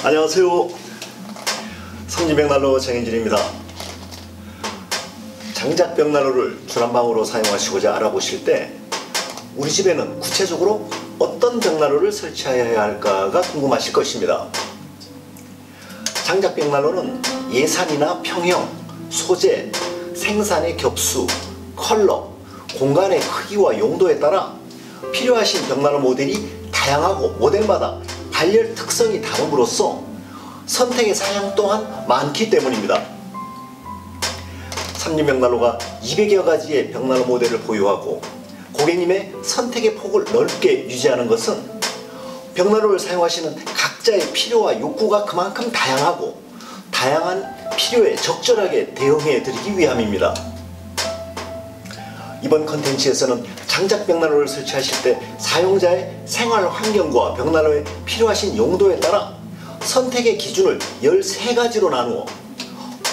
안녕하세요. 삼진벽난로 정인진입니다. 장작벽난로를 주난방으로 사용하시고자 알아보실 때 우리 집에는 구체적으로 어떤 벽난로를 설치해야 할까가 궁금하실 것입니다. 장작벽난로는 예산이나 평형, 소재, 생산의 겹수, 컬러, 공간의 크기와 용도에 따라 필요하신 벽난로 모델이 다양하고 모델마다 발열 특성이 다름으로써 선택의 사양 또한 많기 때문입니다. 삼진벽난로가 200여 가지의 벽난로 모델을 보유하고 고객님의 선택의 폭을 넓게 유지하는 것은 벽난로를 사용하시는 각자의 필요와 욕구가 그만큼 다양하고 다양한 필요에 적절하게 대응해 드리기 위함입니다. 이번 컨텐츠에서는 장작벽난로를 설치하실 때 사용자의 생활 환경과 벽난로에 필요하신 용도에 따라 선택의 기준을 13가지로 나누어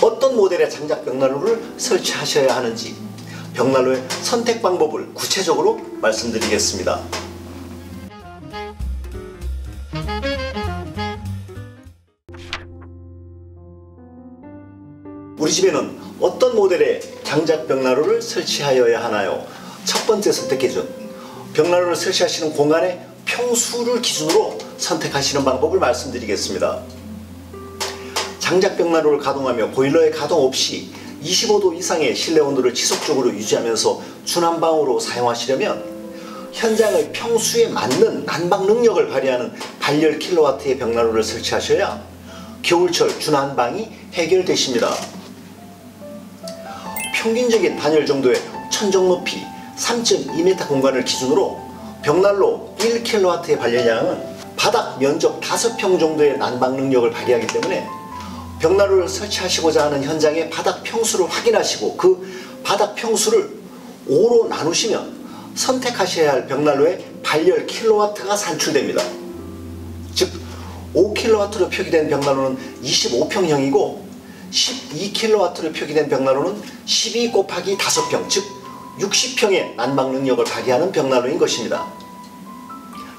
어떤 모델의 장작벽난로를 설치하셔야 하는지 벽난로의 선택 방법을 구체적으로 말씀드리겠습니다. 우리 집에는 어떤 모델의 장작벽난로를 설치하여야 하나요? 첫 번째 선택 기준, 벽난로를 설치하시는 공간의 평수를 기준으로 선택하시는 방법을 말씀드리겠습니다. 장작벽난로를 가동하며 보일러의 가동 없이 25도 이상의 실내 온도를 지속적으로 유지하면서 주난방으로 사용하시려면 현장의 평수에 맞는 난방 능력을 발휘하는 발열 킬로와트의 벽난로를 설치하셔야 겨울철 주난방이 해결되십니다. 평균적인 단열 정도의 천정 높이 3.2m 공간을 기준으로 벽난로 1kW의 발열량은 바닥 면적 5평 정도의 난방 능력을 발휘하기 때문에 벽난로를 설치하시고자 하는 현장의 바닥 평수를 확인하시고 그 바닥 평수를 5로 나누시면 선택하셔야 할 벽난로의 발열 킬로와트가 산출됩니다. 즉 5kW로 표기된 벽난로는 25평형이고 12kW로 표기된 벽난로는 12 곱하기 5평 즉 60평의 난방 능력을 발휘하는 벽난로인 것입니다.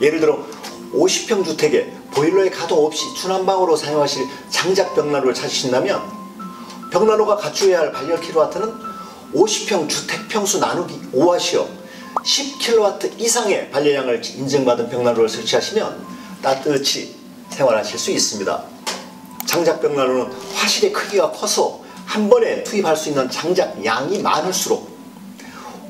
예를 들어 50평 주택에 보일러의 가동 없이 주난방으로 사용하실 장작 벽난로를 찾으신다면 벽난로가 갖추어야 할 발열 킬로와트는 50평 주택 평수 나누기 5하시어 10kW 이상의 발열량을 인증받은 벽난로를 설치하시면 따뜻이 생활하실 수 있습니다. 장작 벽난로는 화실의 크기가 커서 한 번에 투입할 수 있는 장작 양이 많을수록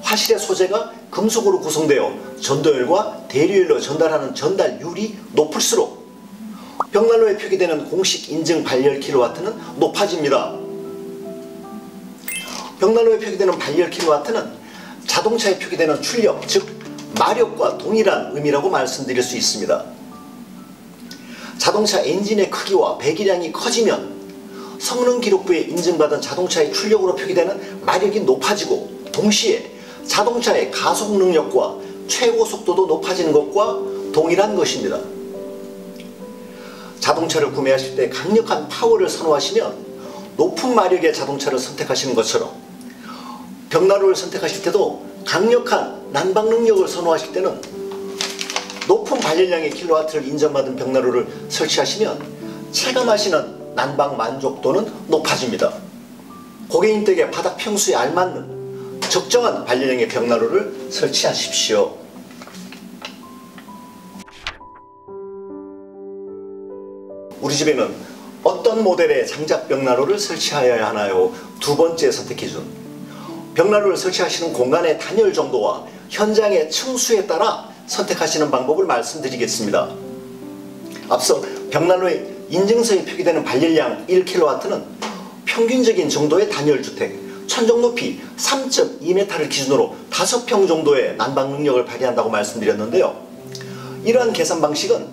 화실의 소재가 금속으로 구성되어 전도열과 대류열로 전달하는 전달율이 높을수록 벽난로에 표기되는 공식 인증 발열 킬로와트는 높아집니다. 벽난로에 표기되는 발열 킬로와트는 자동차에 표기되는 출력, 즉 마력과 동일한 의미라고 말씀드릴 수 있습니다. 자동차 엔진의 크기와 배기량이 커지면 성능 기록부에 인증받은 자동차의 출력으로 표기되는 마력이 높아지고 동시에 자동차의 가속 능력과 최고 속도도 높아지는 것과 동일한 것입니다. 자동차를 구매하실 때 강력한 파워를 선호하시면 높은 마력의 자동차를 선택하시는 것처럼 벽난로를 선택하실 때도 강력한 난방 능력을 선호하실 때는 높은 발열량의 킬로와트를 인정받은 벽난로를 설치하시면 체감하시는 난방 만족도는 높아집니다. 고객님 댁의 바닥 평수에 알맞는 적정한 발열량의 벽난로를 설치하십시오. 우리 집에는 어떤 모델의 장작 벽난로를 설치하여야 하나요? 두 번째 선택 기준, 벽난로를 설치하시는 공간의 단열 정도와 현장의 층수에 따라 선택하시는 방법을 말씀드리겠습니다. 앞서 벽난로의 인증서에 표기되는 발열량 1kW는 평균적인 정도의 단열주택, 천정 높이 3.2m를 기준으로 5평 정도의 난방 능력을 발휘한다고 말씀드렸는데요. 이러한 계산 방식은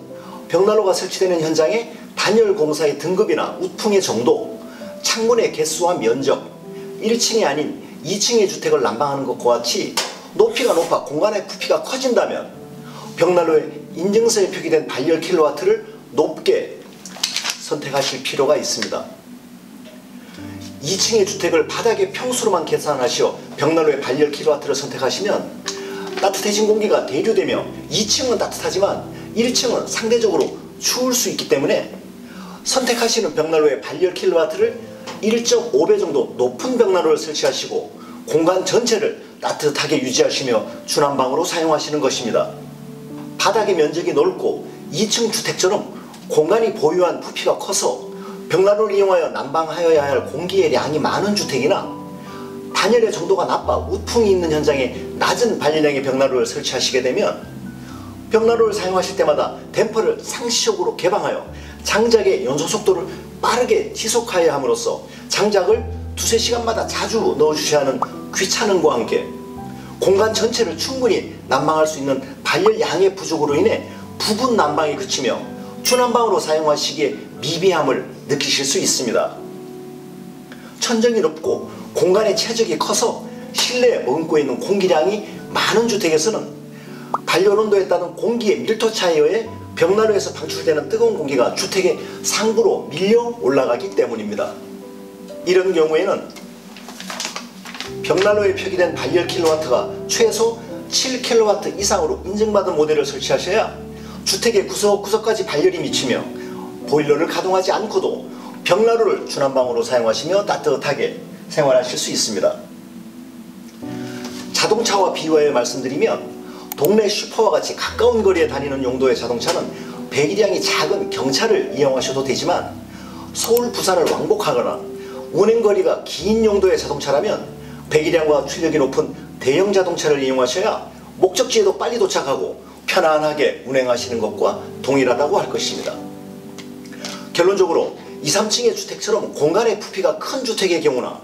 벽난로가 설치되는 현장의 단열 공사의 등급이나 우풍의 정도, 창문의 개수와 면적, 1층이 아닌 2층의 주택을 난방하는 것과 같이 높이가 높아 공간의 부피가 커진다면 벽난로의 인증서에 표기된 발열 킬로와트를 높게 선택하실 필요가 있습니다. 2층의 주택을 바닥의 평수로만 계산하시어 벽난로의 발열 킬로와트를 선택하시면 따뜻해진 공기가 대류되며 2층은 따뜻하지만 1층은 상대적으로 추울 수 있기 때문에 선택하시는 벽난로의 발열 킬로와트를 1.5배 정도 높은 벽난로를 설치하시고 공간 전체를 따뜻하게 유지하시며 주난방으로 사용하시는 것입니다. 바닥의 면적이 넓고 2층 주택처럼 공간이 보유한 부피가 커서 벽난로를 이용하여 난방하여야 할 공기의 양이 많은 주택이나 단열의 정도가 나빠 우풍이 있는 현장에 낮은 발열량의 벽난로를 설치하시게 되면 벽난로를 사용하실 때마다 댐퍼를 상시적으로 개방하여 장작의 연소 속도를 빠르게 지속하여야 함으로써 장작을 두세 시간마다 자주 넣어주셔야 하는 귀찮음과 함께 공간 전체를 충분히 난방할 수 있는 발열량의 부족으로 인해 부분 난방이 그치며 주난방으로 사용하시기에 미비함을 느끼실 수 있습니다. 천정이 높고 공간의 최적이 커서 실내에 머금고 있는 공기량이 많은 주택에서는 발열온도에 따른 공기의 밀도 차이에 의해 벽난로에서 방출되는 뜨거운 공기가 주택의 상부로 밀려 올라가기 때문입니다. 이런 경우에는 벽난로에 표기된 발열 킬로와트가 최소 7kW 이상으로 인증받은 모델을 설치하셔야 주택의 구석구석까지 발열이 미치며 보일러를 가동하지 않고도 벽난로를 주난방으로 사용하시며 따뜻하게 생활하실 수 있습니다. 자동차와 비유하여 말씀드리면 동네 슈퍼와 같이 가까운 거리에 다니는 용도의 자동차는 배기량이 작은 경차를 이용하셔도 되지만 서울, 부산을 왕복하거나 운행거리가 긴 용도의 자동차라면 배기량과 출력이 높은 대형 자동차를 이용하셔야 목적지에도 빨리 도착하고 편안하게 운행하시는 것과 동일하다고 할 것입니다. 결론적으로 2, 3층의 주택처럼 공간의 부피가 큰 주택의 경우나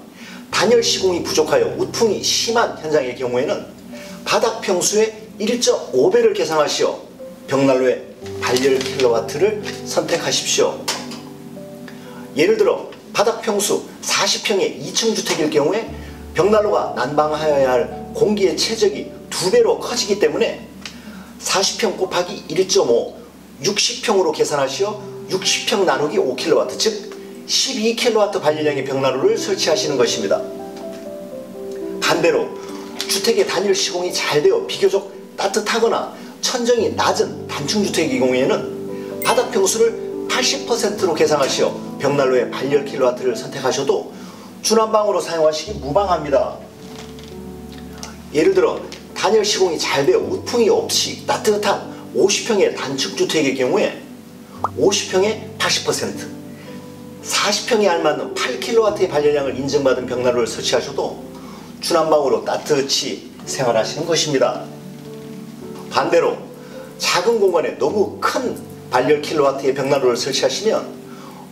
단열 시공이 부족하여 우풍이 심한 현장의 경우에는 바닥 평수의 1.5배를 계산하시어 벽난로의 발열 킬로와트를 선택하십시오. 예를 들어 바닥 평수 40평의 2층 주택일 경우에 벽난로가 난방하여야 할 공기의 최적이 2배로 커지기 때문에 40평 곱하기 1.5 60평으로 계산하시어 60평 나누기 5kW 즉 12kW 발열량의 벽난로를 설치하시는 것입니다. 반대로 주택의 단열 시공이 잘 되어 비교적 따뜻하거나 천정이 낮은 단층 주택의 경우에는 바닥 평수를 80%로 계산하시어 벽난로의 발열 킬로와트를 선택하셔도 주난방으로 사용하시기 무방합니다. 예를 들어 단열 시공이 잘 되어 우풍이 없이 따뜻한 50평의 단층 주택의 경우에 50평의 80%, 40평에 알맞는 8kW의 발열량을 인증받은 벽난로를 설치하셔도 주난방으로 따뜻히 생활하시는 것입니다. 반대로 작은 공간에 너무 큰 발열 킬로와트의 벽난로를 설치하시면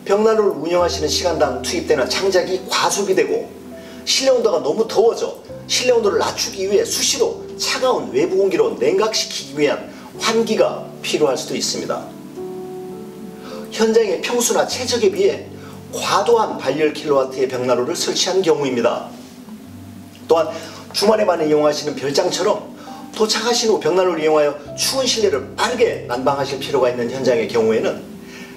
벽난로를 운영하시는 시간당 투입되는 장작이 과소비 되고 실내 온도가 너무 더워져 실내 온도를 낮추기 위해 수시로 차가운 외부 공기로 냉각시키기 위한 환기가 필요할 수도 있습니다. 현장의 평수나 최적에 비해 과도한 발열 킬로와트의 벽난로를 설치한 경우입니다. 또한 주말에만 이용하시는 별장처럼 도착하신 후 벽난로를 이용하여 추운 실내를 빠르게 난방하실 필요가 있는 현장의 경우에는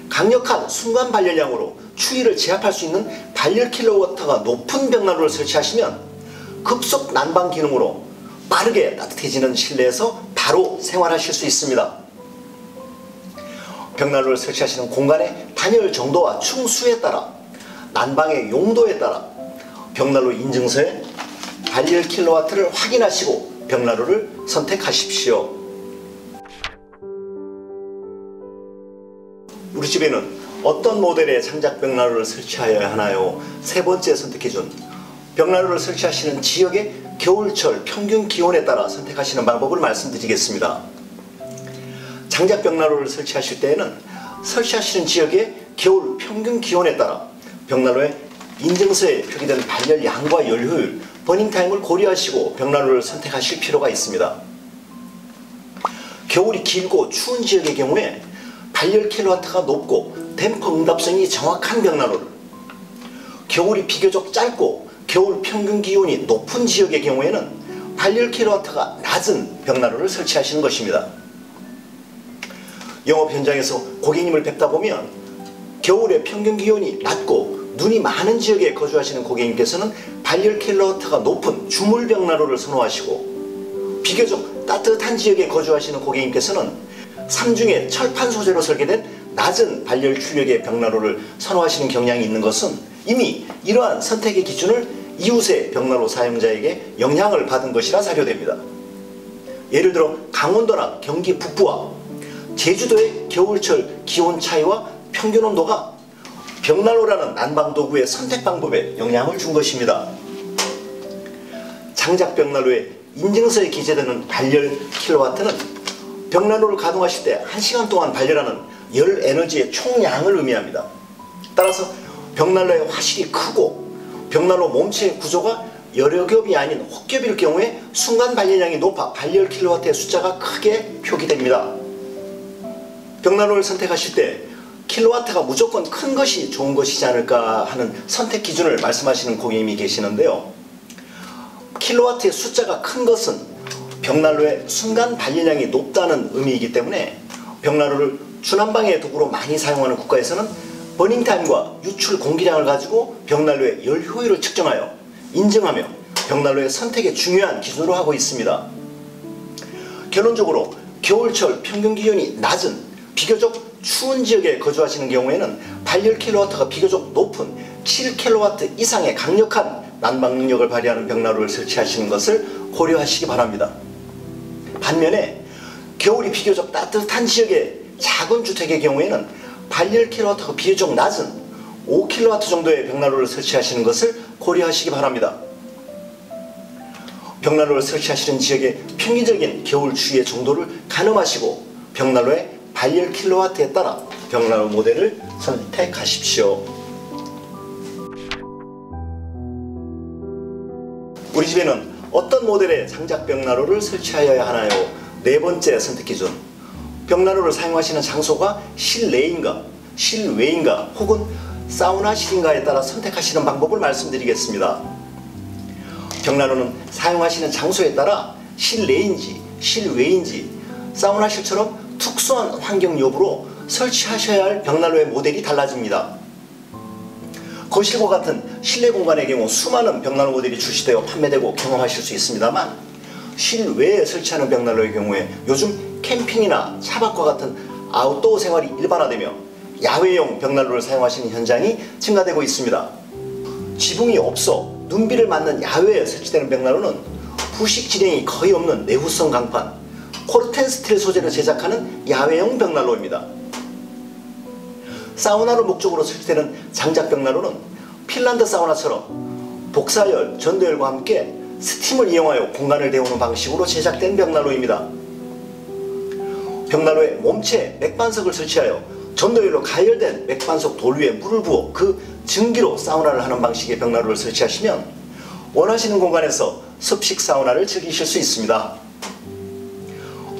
강력한 순간 발열량으로 추위를 제압할 수 있는 발열 킬로와트가 높은 벽난로를 설치하시면 급속 난방 기능으로 빠르게 따뜻해지는 실내에서 바로 생활하실 수 있습니다. 벽난로를 설치하시는 공간의 단열 정도와 충수에 따라 난방의 용도에 따라 벽난로 인증서에 발열 킬로와트를 확인하시고 벽난로를 선택하십시오. 우리 집에는 어떤 모델의 장작 벽난로를 설치하여야 하나요? 세 번째 선택해준 벽난로를 설치하시는 지역의 겨울철 평균 기온에 따라 선택하시는 방법을 말씀드리겠습니다. 장작 벽난로를 설치하실 때에는 설치하시는 지역의 겨울 평균 기온에 따라 벽난로의 인증서에 표기된 발열량과 열효율, 버닝타임을 고려하시고 벽난로를 선택하실 필요가 있습니다. 겨울이 길고 추운 지역의 경우에 발열 킬로와트가 높고 댐퍼 응답성이 정확한 벽난로를, 겨울이 비교적 짧고 겨울 평균 기온이 높은 지역의 경우에는 발열 킬로와트가 낮은 벽난로를 설치하시는 것입니다. 영업 현장에서 고객님을 뵙다 보면 겨울에 평균 기온이 낮고 눈이 많은 지역에 거주하시는 고객님께서는 발열 킬로와트가 높은 주물 벽난로를 선호하시고 비교적 따뜻한 지역에 거주하시는 고객님께서는 삼중의 철판 소재로 설계된 낮은 발열 출력의 벽난로를 선호하시는 경향이 있는 것은 이미 이러한 선택의 기준을 이웃의 벽난로 사용자에게 영향을 받은 것이라 사료됩니다. 예를 들어 강원도나 경기 북부와 제주도의 겨울철 기온 차이와 평균 온도가 벽난로라는 난방 도구의 선택 방법에 영향을 준 것입니다. 장작 벽난로의 인증서에 기재되는 발열 킬로와트는 벽난로를 가동하실 때 1시간 동안 발열하는 열 에너지의 총량을 의미합니다. 따라서 벽난로의 화실이 크고 벽난로 몸체 구조가 여러 겹이 아닌 혹겹일 경우에 순간 발열량이 높아 발열 킬로와트의 숫자가 크게 표기됩니다. 벽난로를 선택하실 때 킬로와트가 무조건 큰 것이 좋은 것이지 않을까 하는 선택 기준을 말씀하시는 고객님이 계시는데요. 킬로와트의 숫자가 큰 것은 벽난로의 순간 발열량이 높다는 의미이기 때문에 벽난로를 주난방의 도구로 많이 사용하는 국가에서는 버닝타임과 유출 공기량을 가지고 벽난로의 열 효율을 측정하여 인증하며 벽난로의 선택의 중요한 기준으로 하고 있습니다. 결론적으로 겨울철 평균 기온이 낮은 비교적 추운 지역에 거주하시는 경우에는 발열 킬로와트가 비교적 높은 7킬로와트 이상의 강력한 난방 능력을 발휘하는 벽난로를 설치하시는 것을 고려하시기 바랍니다. 반면에 겨울이 비교적 따뜻한 지역의 작은 주택의 경우에는 발열 킬로와트가 비교적 낮은 5킬로와트 정도의 벽난로를 설치하시는 것을 고려하시기 바랍니다. 벽난로를 설치하시는 지역의 평균적인 겨울 추위의 정도를 가늠하시고 벽난로의 발열 킬로와트에 따라 벽난로 모델을 선택하십시오. 우리 집에는 어떤 모델의 장작 벽난로를 설치하여야 하나요? 네 번째 선택 기준. 벽난로를 사용하시는 장소가 실내인가, 실외인가, 혹은 사우나실인가에 따라 선택하시는 방법을 말씀드리겠습니다. 벽난로는 사용하시는 장소에 따라 실내인지, 실외인지, 사우나실처럼 특수한 환경 여부로 설치하셔야 할 벽난로의 모델이 달라집니다. 거실과 같은 실내 공간의 경우 수많은 벽난로 모델이 출시되어 판매되고 경험하실 수 있습니다만, 실외에 설치하는 벽난로의 경우에 요즘 캠핑이나 차박과 같은 아웃도어 생활이 일반화되며 야외용 벽난로를 사용하시는 현장이 증가되고 있습니다. 지붕이 없어 눈비를 맞는 야외에 설치되는 벽난로는 부식 진행이 거의 없는 내구성 강판, 코르텐 스틸 소재를 제작하는 야외용 벽난로입니다. 사우나를 목적으로 설치되는 장작 벽난로는 핀란드 사우나처럼 복사열, 전도열과 함께 스팀을 이용하여 공간을 데우는 방식으로 제작된 벽난로입니다. 벽난로에 몸체 맥반석을 설치하여 전도열로 가열된 맥반석 돌 위에 물을 부어 그 증기로 사우나를 하는 방식의 벽난로를 설치하시면 원하시는 공간에서 습식 사우나를 즐기실 수 있습니다.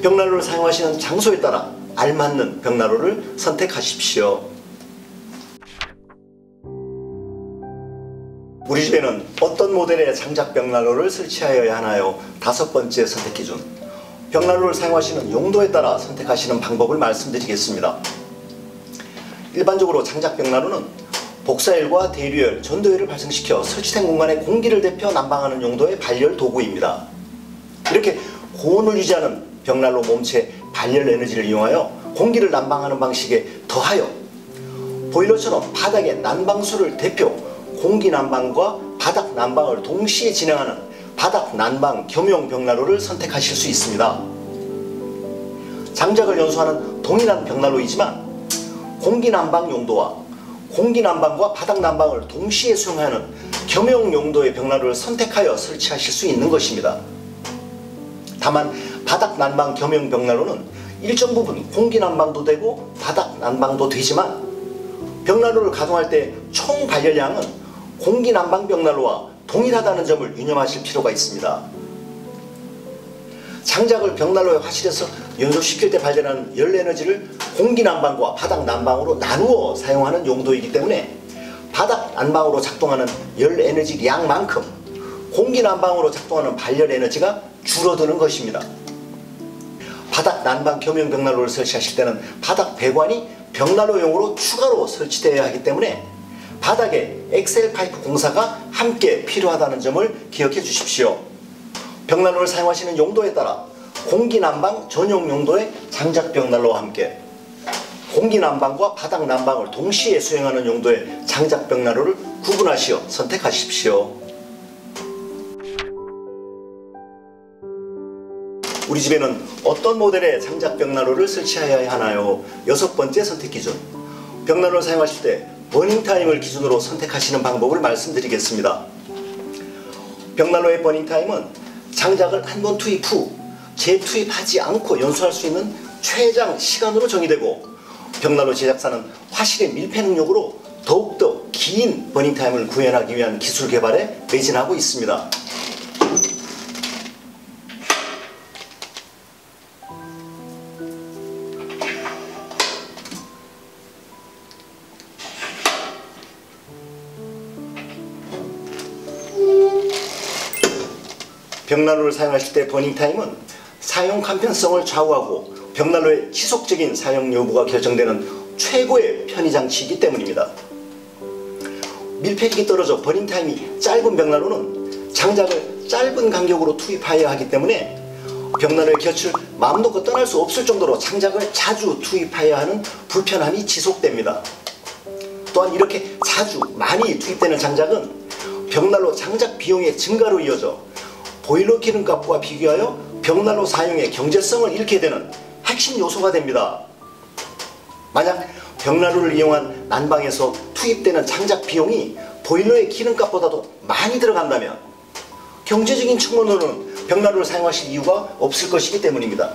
벽난로를 사용하시는 장소에 따라 알맞는 벽난로를 선택하십시오. 우리 집에는 어떤 모델의 장작 벽난로를 설치하여야 하나요? 다섯 번째 선택 기준. 벽난로를 사용하시는 용도에 따라 선택하시는 방법을 말씀드리겠습니다. 일반적으로 장작 벽난로는 복사열과 대류열, 전도열을 발생시켜 설치된 공간에 공기를 대표 난방하는 용도의 발열 도구입니다. 이렇게 고온을 유지하는 벽난로 몸체 발열 에너지를 이용하여 공기를 난방하는 방식에 더하여 보일러처럼 바닥에 난방수를 대표 공기 난방과 바닥 난방을 동시에 진행하는 바닥 난방 겸용 벽난로를 선택하실 수 있습니다. 장작을 연소하는 동일한 벽난로이지만 공기 난방 용도와 공기 난방과 바닥 난방을 동시에 수행하는 겸용 용도의 벽난로를 선택하여 설치하실 수 있는 것입니다. 다만 바닥 난방 겸용 벽난로는 일정 부분 공기 난방도 되고 바닥 난방도 되지만 벽난로를 가동할 때 총 발열량은 공기 난방 벽난로와 동일하다는 점을 유념하실 필요가 있습니다. 장작을 벽난로의 화실에서 연소시킬 때 발생하는 열 에너지를 공기 난방과 바닥 난방으로 나누어 사용하는 용도이기 때문에 바닥 난방으로 작동하는 열 에너지 양만큼 공기 난방으로 작동하는 발열 에너지가 줄어드는 것입니다. 바닥 난방 겸용 벽난로를 설치하실 때는 바닥 배관이 벽난로용으로 추가로 설치되어야 하기 때문에 바닥에 엑셀 파이프 공사가 함께 필요하다는 점을 기억해 주십시오. 벽난로를 사용하시는 용도에 따라 공기 난방 전용 용도의 장작 벽난로와 함께 공기 난방과 바닥 난방을 동시에 수행하는 용도의 장작 벽난로를 구분하시어 선택하십시오. 우리 집에는 어떤 모델의 장작 벽난로를 설치하여야 하나요? 6번째 선택 기준. 벽난로를 사용하실 때 버닝타임을 기준으로 선택하시는 방법을 말씀드리겠습니다. 벽난로의 버닝타임은 장작을 한 번 투입 후 재투입하지 않고 연소할 수 있는 최장 시간으로 정의되고, 벽난로 제작사는 화실의 밀폐 능력으로 더욱더 긴 버닝타임을 구현하기 위한 기술 개발에 매진하고 있습니다. 벽난로를 사용하실 때 버닝타임은 사용 간편성을 좌우하고 벽난로의 지속적인 사용 여부가 결정되는 최고의 편의장치이기 때문입니다. 밀폐력이 떨어져 버닝타임이 짧은 벽난로는 장작을 짧은 간격으로 투입하여야 하기 때문에 벽난로의 곁을 마음 놓고 떠날 수 없을 정도로 장작을 자주 투입하여야 하는 불편함이 지속됩니다. 또한 이렇게 자주 많이 투입되는 장작은 벽난로 장작 비용의 증가로 이어져 보일러 기름값과 비교하여 벽난로 사용의 경제성을 잃게 되는 핵심 요소가 됩니다. 만약 벽난로를 이용한 난방에서 투입되는 장작 비용이 보일러의 기름값보다도 많이 들어간다면 경제적인 측면으로는 벽난로를 사용하실 이유가 없을 것이기 때문입니다.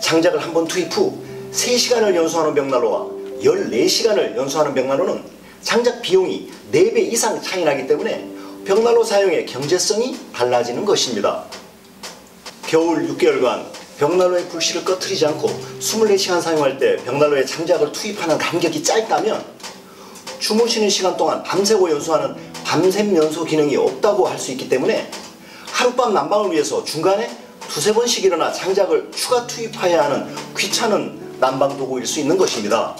장작을 한번 투입 후 3시간을 연소하는 벽난로와 14시간을 연소하는 벽난로는 장작 비용이 4배 이상 차이 나기 때문에 벽난로 사용의 경제성이 달라지는 것입니다. 겨울 6개월간 벽난로의 불씨를 꺼트리지 않고 24시간 사용할 때 벽난로에 장작을 투입하는 간격이 짧다면 주무시는 시간 동안 밤새고 연소하는 밤샘 연소 기능이 없다고 할 수 있기 때문에 하룻밤 난방을 위해서 중간에 2~3번씩 일어나 장작을 추가 투입해야 하는 귀찮은 난방 도구일 수 있는 것입니다.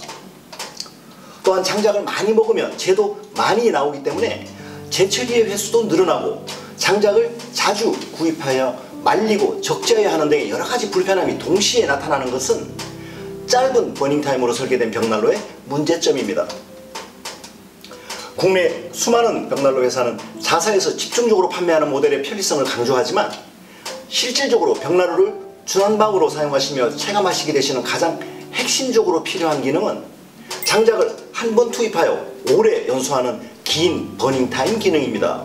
또한 장작을 많이 먹으면 재도 많이 나오기 때문에 재처리의 횟수도 늘어나고 장작을 자주 구입하여 말리고 적재해야 하는 등의 여러가지 불편함이 동시에 나타나는 것은 짧은 버닝타임으로 설계된 벽난로의 문제점입니다. 국내 수많은 벽난로 회사는 자사에서 집중적으로 판매하는 모델의 편리성을 강조하지만 실질적으로 벽난로를 주난방으로 사용하시며 체감하시게 되시는 가장 핵심적으로 필요한 기능은 장작을 한 번 투입하여 오래 연소하는 긴 버닝타임 기능입니다.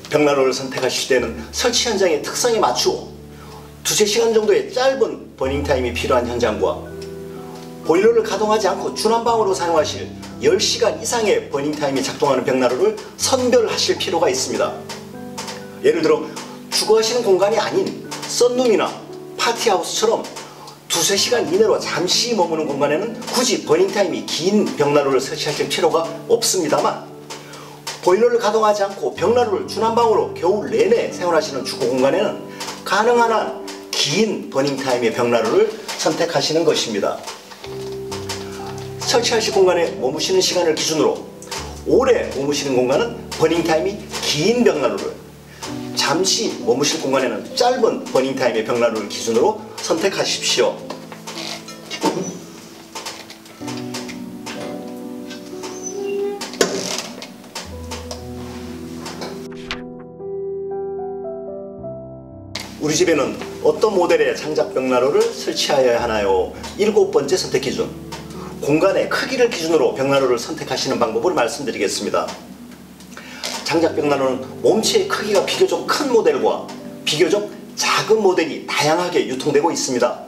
벽난로를 선택하실 때는 설치 현장의 특성에 맞추어 2~3시간 정도의 짧은 버닝타임이 필요한 현장과 보일러를 가동하지 않고 주난방으로 사용하실 10시간 이상의 버닝타임이 작동하는 벽난로를 선별하실 필요가 있습니다. 예를 들어 주거하시는 공간이 아닌 썬룸이나 파티하우스처럼 2~3시간 이내로 잠시 머무는 공간에는 굳이 버닝타임이 긴 벽난로를 설치하실 필요가 없습니다만, 보일러를 가동하지 않고 벽난로를 주난방으로 겨울 내내 사용하시는 주거 공간에는 가능한 한 긴 버닝타임의 벽난로를 선택하시는 것입니다. 설치하실 공간에 머무시는 시간을 기준으로 오래 머무시는 공간은 버닝타임이 긴 벽난로를, 잠시 머무실 공간에는 짧은 버닝타임의 벽난로를 기준으로 선택하십시오. 우리 집에는 어떤 모델의 장작 벽난로를 설치하여야 하나요? 7번째 선택 기준. 공간의 크기를 기준으로 벽난로를 선택하시는 방법을 말씀드리겠습니다. 장작 벽난로는 몸체의 크기가 비교적 큰 모델과 비교적 작은 모델이 다양하게 유통되고 있습니다.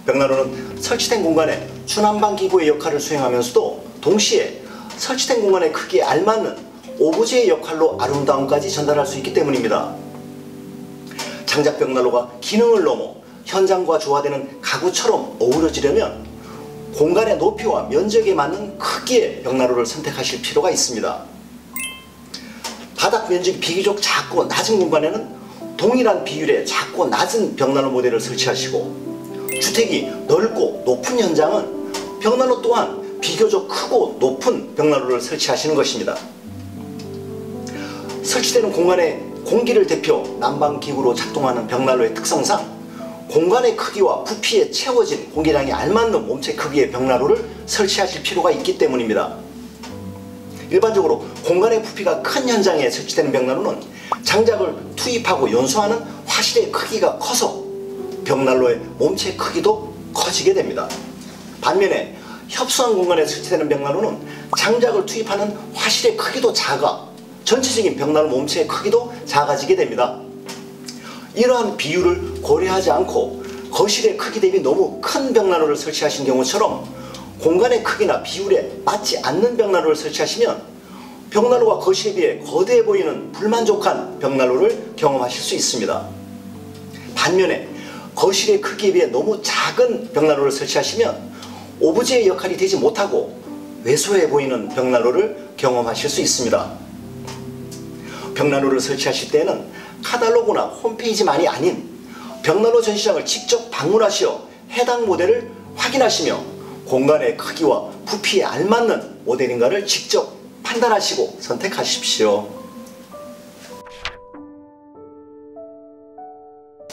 벽난로는 설치된 공간에 주난방 기구의 역할을 수행하면서도 동시에 설치된 공간의 크기에 알맞는 오브제의 역할로 아름다움까지 전달할 수 있기 때문입니다. 장작 벽난로가 기능을 넘어 현장과 조화되는 가구처럼 어우러지려면 공간의 높이와 면적에 맞는 크기의 벽난로를 선택하실 필요가 있습니다. 바닥 면적이 비교적 작고 낮은 공간에는 동일한 비율의 작고 낮은 벽난로 모델을 설치하시고, 주택이 넓고 높은 현장은 벽난로 또한 비교적 크고 높은 벽난로를 설치하시는 것입니다. 설치되는 공간에 공기를 대표 난방기구로 작동하는 벽난로의 특성상 공간의 크기와 부피에 채워진 공기량에 알맞는 몸체 크기의 벽난로를 설치하실 필요가 있기 때문입니다. 일반적으로 공간의 부피가 큰 현장에 설치되는 벽난로는 장작을 투입하고 연소하는 화실의 크기가 커서 벽난로의 몸체 크기도 커지게 됩니다. 반면에 협소한 공간에 설치되는 벽난로는 장작을 투입하는 화실의 크기도 작아 전체적인 벽난로 몸체의 크기도 작아지게 됩니다. 이러한 비율을 고려하지 않고 거실의 크기 대비 너무 큰 벽난로를 설치하신 경우처럼 공간의 크기나 비율에 맞지 않는 벽난로를 설치하시면 벽난로가 거실에 비해 거대해 보이는 불만족한 벽난로를 경험하실 수 있습니다. 반면에 거실의 크기에 비해 너무 작은 벽난로를 설치하시면 오브제의 역할이 되지 못하고 왜소해 보이는 벽난로를 경험하실 수 있습니다. 벽난로를 설치하실 때는 카탈로그나 홈페이지만이 아닌 벽난로 전시장을 직접 방문하시어 해당 모델을 확인하시며 공간의 크기와 부피에 알맞는 모델인가를 직접 판단하시고 선택하십시오.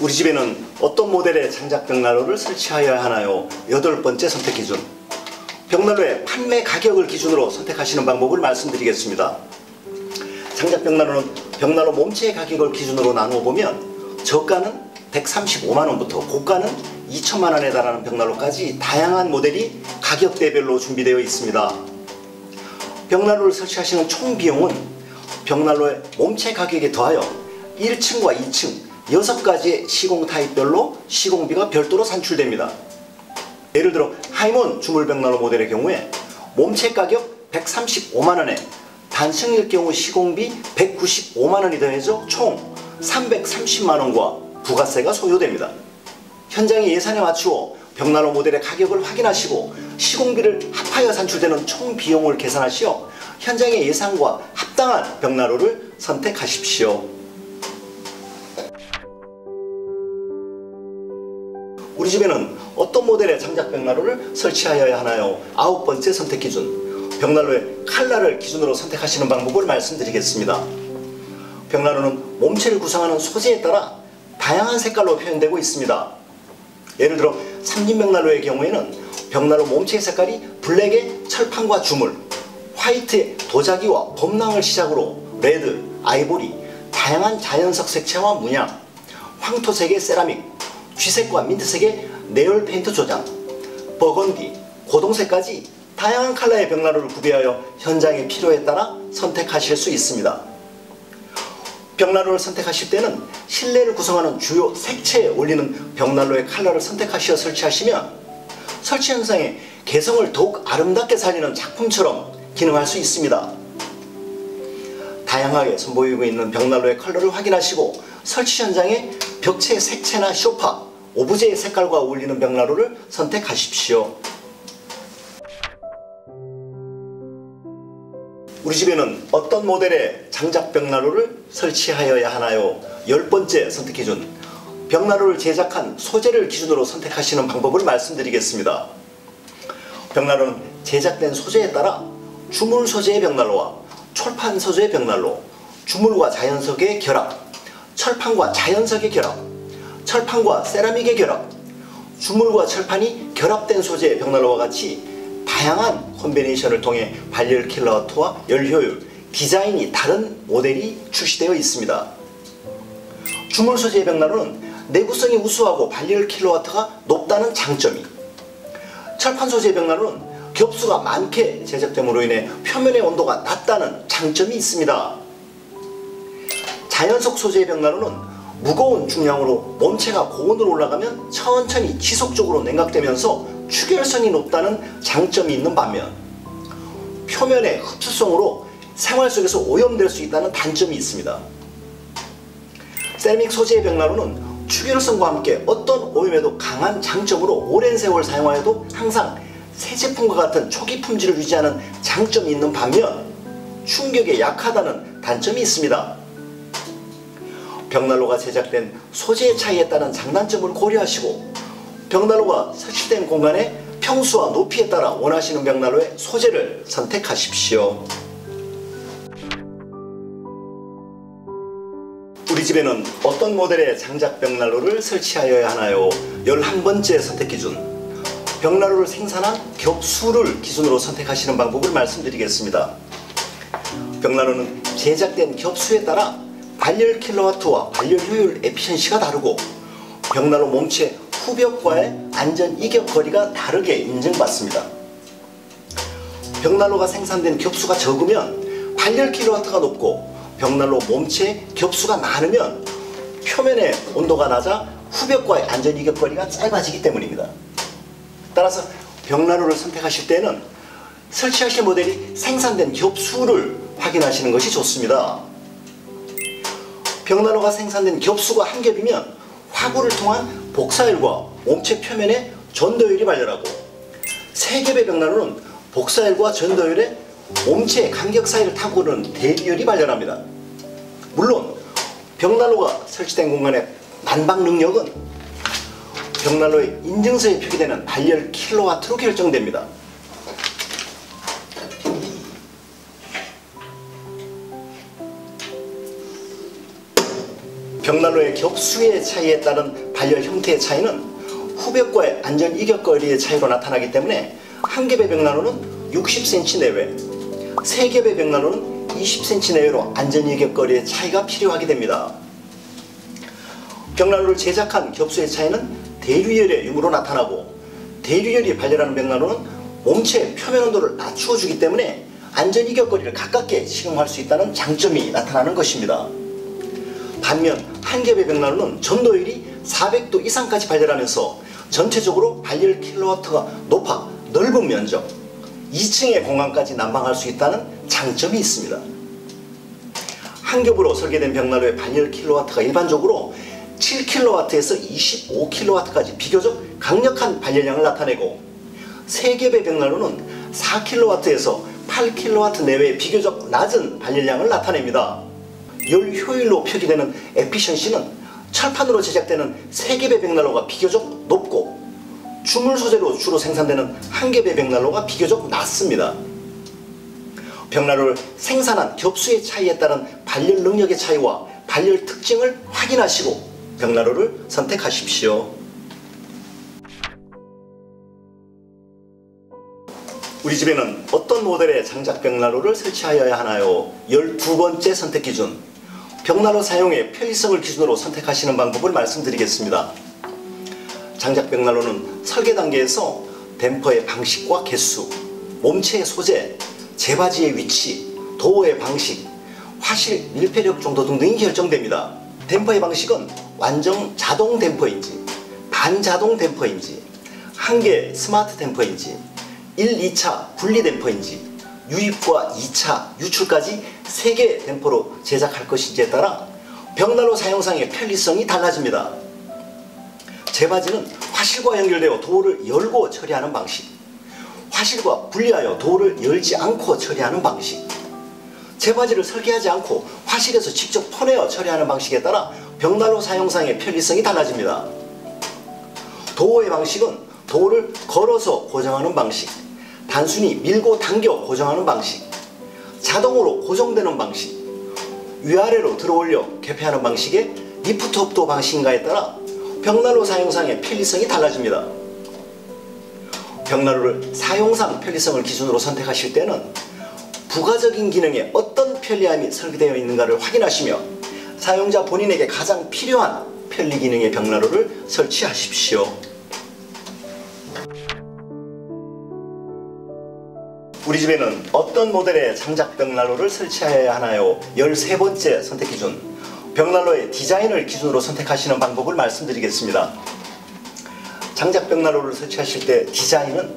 우리 집에는 어떤 모델의 장작 벽난로를 설치하여야 하나요? 8번째 선택 기준. 벽난로의 판매 가격을 기준으로 선택하시는 방법을 말씀드리겠습니다. 장작 벽난로는 벽난로 몸체의 가격을 기준으로 나누어 보면 저가는 135만원부터 고가는 2천만원에 달하는 벽난로까지 다양한 모델이 가격대별로 준비되어 있습니다. 벽난로를 설치하시는 총 비용은 벽난로의 몸체 가격에 더하여 1층과 2층 6가지의 시공 타입별로 시공비가 별도로 산출됩니다. 예를 들어 하이몬 주물벽난로 모델의 경우에 몸체 가격 135만원에 단층일 경우 시공비 195만원이 더해져 총 330만원과 부가세가 소요됩니다. 현장의 예산에 맞추어 벽난로 모델의 가격을 확인하시고 시공비를 합하여 산출되는 총 비용을 계산하시어 현장의 예산과 합당한 벽난로를 선택하십시오. 우리 집에는 어떤 모델의 장작 벽난로를 설치하여야 하나요? 9번째 선택 기준. 벽난로의 칼라를 기준으로 선택하시는 방법을 말씀드리겠습니다. 벽난로는 몸체를 구성하는 소재에 따라 다양한 색깔로 표현되고 있습니다. 예를 들어 삼진벽난로의 경우에는 벽난로 몸체의 색깔이 블랙의 철판과 주물, 화이트의 도자기와 범랑을 시작으로 레드, 아이보리, 다양한 자연석 색채와 문양, 황토색의 세라믹, 쥐색과 민트색의 내열 페인트 조장, 버건디, 고동색까지 다양한 컬러의 벽난로를 구비하여 현장의 필요에 따라 선택하실 수 있습니다. 벽난로를 선택하실 때는 실내를 구성하는 주요 색채에 어울리는 벽난로의 컬러를 선택하시어 설치하시면 설치 현장의 개성을 더욱 아름답게 살리는 작품처럼 기능할 수 있습니다. 다양하게 선보이고 있는 벽난로의 컬러를 확인하시고 설치 현장의 벽체의 색채나 소파, 오브제의 색깔과 어울리는 벽난로를 선택하십시오. 우리 집에는 어떤 모델의 장작 벽난로를 설치하여야 하나요? 10번째 선택 기준. 벽난로를 제작한 소재를 기준으로 선택하시는 방법을 말씀드리겠습니다. 벽난로는 제작된 소재에 따라 주물 소재의 벽난로와 철판 소재의 벽난로, 주물과 자연석의 결합, 철판과 자연석의 결합, 철판과 세라믹의 결합, 주물과 철판이 결합된 소재의 벽난로와 같이 다양한 콤비네이션을 통해 발열 킬로와트와 열 효율, 디자인이 다른 모델이 출시되어 있습니다. 주물 소재의 벽난로는 내구성이 우수하고 발열 킬로와트가 높다는 장점이, 철판 소재의 벽난로는 겹수가 많게 제작됨으로 인해 표면의 온도가 낮다는 장점이 있습니다. 자연석 소재의 벽난로는 무거운 중량으로 몸체가 고온으로 올라가면 천천히 지속적으로 냉각되면서 추결성이 높다는 장점이 있는 반면 표면의 흡수성으로 생활 속에서 오염될 수 있다는 단점이 있습니다. 세라믹 소재의 벽난로는 추결성과 함께 어떤 오염에도 강한 장점으로 오랜 세월 사용하여도 항상 새 제품과 같은 초기 품질을 유지하는 장점이 있는 반면 충격에 약하다는 단점이 있습니다. 벽난로가 제작된 소재의 차이에 따른 장단점을 고려하시고 벽난로가 설치된 공간의 평수와 높이에 따라 원하시는 벽난로의 소재를 선택하십시오. 우리 집에는 어떤 모델의 장작 벽난로를 설치하여야 하나요? 11번째 선택 기준. 벽난로를 생산한 겹수를 기준으로 선택하시는 방법을 말씀드리겠습니다. 벽난로는 제작된 겹수에 따라 발열 킬로와트와 발열 효율 에피션시가 다르고 벽난로 몸체 후벽과의 안전 이격 거리가 다르게 인증받습니다. 벽난로가 생산된 겹수가 적으면 발열 킬로와트가 높고 벽난로 몸체에 겹수가 많으면 표면의 온도가 낮아 후벽과의 안전 이격 거리가 짧아지기 때문입니다. 따라서 벽난로를 선택하실 때는 설치하실 모델이 생산된 겹수를 확인하시는 것이 좋습니다. 벽난로가 생산된 겹수가 한 겹이면 화구를 통한 복사열과 몸체 표면에 전도열이 발열하고 세 겹의 벽난로는 복사열과 전도열에 몸체의 간격 사이를 타고 오는 대비열이 발열합니다. 물론 벽난로가 설치된 공간의 난방 능력은 벽난로의 인증서에 표기되는 발열 킬로와트로 결정됩니다. 벽난로의 겹수의 차이에 따른 발열 형태의 차이는 후벽과의 안전 이격거리의 차이로 나타나기 때문에 한 겹의 벽난로는 60cm 내외, 세 겹의 벽난로는 20cm 내외로 안전 이격거리의 차이가 필요하게 됩니다. 벽난로를 제작한 겹수의 차이는 대류열의 유무로 나타나고 대류열이 발열하는 벽난로는 몸체의 표면 온도를 낮추어 주기 때문에 안전 이격거리를 가깝게 시공할 수 있다는 장점이 나타나는 것입니다. 반면 한 겹의 벽난로는 전도율이 400도 이상까지 발열하면서 전체적으로 발열 킬로와트가 높아 넓은 면적 2층의 공간까지 난방할 수 있다는 장점이 있습니다. 한 겹으로 설계된 벽난로의 발열 킬로와트가 일반적으로 7kW에서 25kW까지 비교적 강력한 발열량을 나타내고 세 겹의 벽난로는 4kW에서 8kW 내외의 비교적 낮은 발열량을 나타냅니다. 열 효율로 표기되는 에피션시는 철판으로 제작되는 세 겹의 벽난로가 비교적 높고 주물 소재로 주로 생산되는 한 겹의 벽난로가 비교적 낮습니다. 벽난로를 생산한 겹수의 차이에 따른 발열 능력의 차이와 발열 특징을 확인하시고 벽난로를 선택하십시오. 우리 집에는 어떤 모델의 장작 벽난로를 설치하여야 하나요? 12번째 선택 기준. 벽난로 사용의 편리성을 기준으로 선택하시는 방법을 말씀드리겠습니다. 장작 벽난로는 설계 단계에서 댐퍼의 방식과 개수, 몸체의 소재, 재바지의 위치, 도어의 방식, 화실 밀폐력 정도 등등이 결정됩니다. 댐퍼의 방식은 완전 자동 댐퍼인지, 반자동 댐퍼인지, 한개 스마트 댐퍼인지, 1, 2차 분리 댐퍼인지, 유입과 2차 유출까지 3개 댐퍼로 제작할 것인지에 따라 벽난로 사용상의 편리성이 달라집니다. 재바지는 화실과 연결되어 도어를 열고 처리하는 방식, 화실과 분리하여 도어를 열지 않고 처리하는 방식, 재바지를 설계하지 않고 화실에서 직접 퍼내어 처리하는 방식에 따라 벽난로 사용상의 편리성이 달라집니다. 도어의 방식은 도어를 걸어서 고정하는 방식, 단순히 밀고 당겨 고정하는 방식, 자동으로 고정되는 방식, 위아래로 들어올려 개폐하는 방식의 리프트업 도어 방식인가에 따라 벽난로 사용상의 편리성이 달라집니다. 벽난로를 사용상 편리성을 기준으로 선택하실 때는 부가적인 기능에 어떤 편리함이 설계되어 있는가를 확인하시며 사용자 본인에게 가장 필요한 편리 기능의 벽난로를 설치하십시오. 우리 집에는 어떤 모델의 장작 벽난로를 설치해야 하나요? 13번째 선택 기준. 벽난로의 디자인을 기준으로 선택하시는 방법을 말씀드리겠습니다. 장작 벽난로를 설치하실 때 디자인은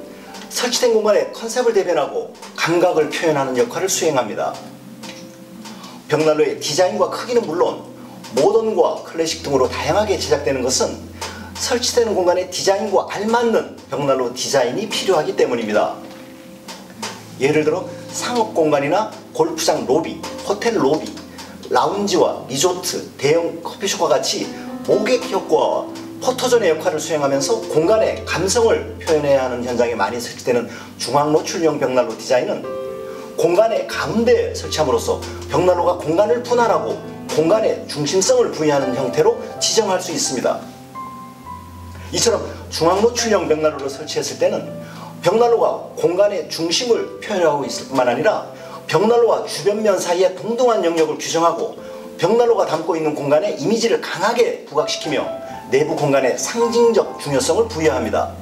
설치된 공간의 컨셉을 대변하고 감각을 표현하는 역할을 수행합니다. 벽난로의 디자인과 크기는 물론 모던과 클래식 등으로 다양하게 제작되는 것은 설치되는 공간의 디자인과 알맞는 벽난로 디자인이 필요하기 때문입니다. 예를 들어 상업공간이나 골프장 로비, 호텔 로비, 라운지와 리조트, 대형 커피숍과 같이 목객 효과와 포토존의 역할을 수행하면서 공간의 감성을 표현해야 하는 현장에 많이 설치되는 중앙 노출형 벽난로 디자인은 공간의 가운데에 설치함으로써 벽난로가 공간을 분할하고 공간에 중심성을 부여하는 형태로 지정할 수 있습니다. 이처럼 중앙 노출형 벽난로를 설치했을 때는 벽난로가 공간의 중심을 표현하고 있을 뿐만 아니라 벽난로와 주변면 사이의 동등한 영역을 규정하고 벽난로가 담고 있는 공간의 이미지를 강하게 부각시키며 내부 공간의 상징적 중요성을 부여합니다.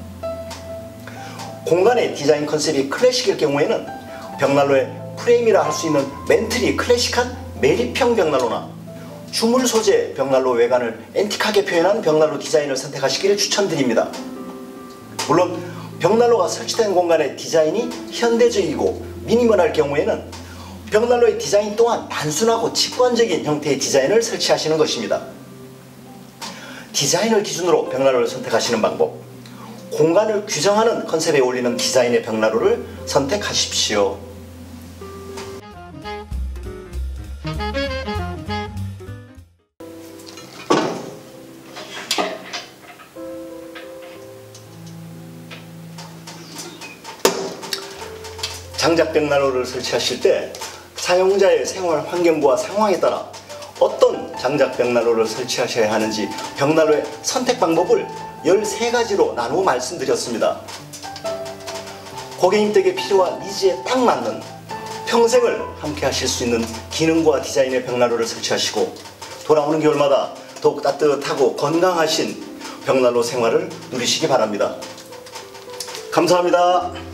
공간의 디자인 컨셉이 클래식일 경우에는 벽난로의 프레임이라 할 수 있는 멘틀이 클래식한 매립형 벽난로나 주물 소재 벽난로 외관을 앤틱하게 표현한 벽난로 디자인을 선택하시기를 추천드립니다. 물론 벽난로가 설치된 공간의 디자인이 현대적이고 미니멀할 경우에는 벽난로의 디자인 또한 단순하고 직관적인 형태의 디자인을 설치하시는 것입니다. 디자인을 기준으로 벽난로를 선택하시는 방법, 공간을 규정하는 컨셉에 어울리는 디자인의 벽난로를 선택하십시오. 장작 벽난로를 설치하실 때 사용자의 생활 환경과 상황에 따라 어떤 장작 벽난로를 설치하셔야 하는지 벽난로의 선택 방법을 13가지로 나누어 말씀드렸습니다. 고객님 댁에 필요한 니즈에 딱 맞는 평생을 함께 하실 수 있는 기능과 디자인의 벽난로를 설치하시고 돌아오는 겨울마다 더욱 따뜻하고 건강하신 벽난로 생활을 누리시기 바랍니다. 감사합니다.